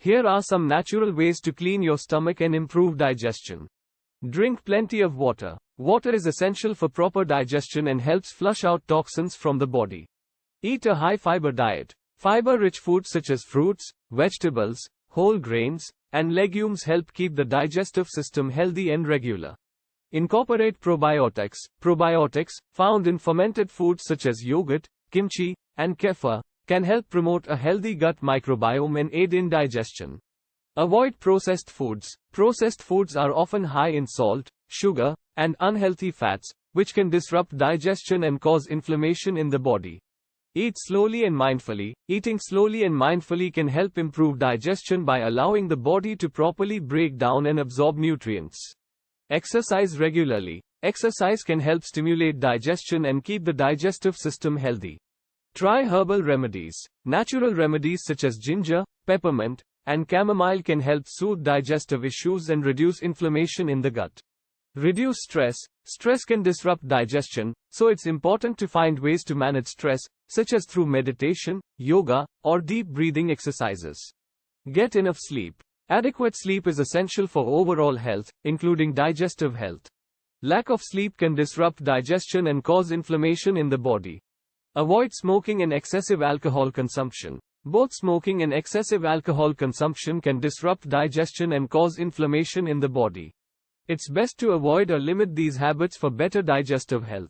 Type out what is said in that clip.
Here are some natural ways to clean your stomach and improve digestion. Drink plenty of water. Water is essential for proper digestion and helps flush out toxins from the body. Eat a high-fiber diet. Fiber-rich foods such as fruits, vegetables, whole grains, and legumes help keep the digestive system healthy and regular. Incorporate probiotics. Probiotics, found in fermented foods such as yogurt, kimchi, and kefir, can help promote a healthy gut microbiome and aid in digestion. Avoid processed foods. Processed foods are often high in salt, sugar, and unhealthy fats, which can disrupt digestion and cause inflammation in the body. Eat slowly and mindfully. Eating slowly and mindfully can help improve digestion by allowing the body to properly break down and absorb nutrients. Exercise regularly. Exercise can help stimulate digestion and keep the digestive system healthy. Try herbal remedies. Natural remedies such as ginger, peppermint, and chamomile can help soothe digestive issues and reduce inflammation in the gut. Reduce stress. Stress can disrupt digestion, so it's important to find ways to manage stress, such as through meditation, yoga, or deep breathing exercises. Get enough sleep. Adequate sleep is essential for overall health, including digestive health. Lack of sleep can disrupt digestion and cause inflammation in the body. Avoid smoking and excessive alcohol consumption. Both smoking and excessive alcohol consumption can disrupt digestion and cause inflammation in the body. It's best to avoid or limit these habits for better digestive health.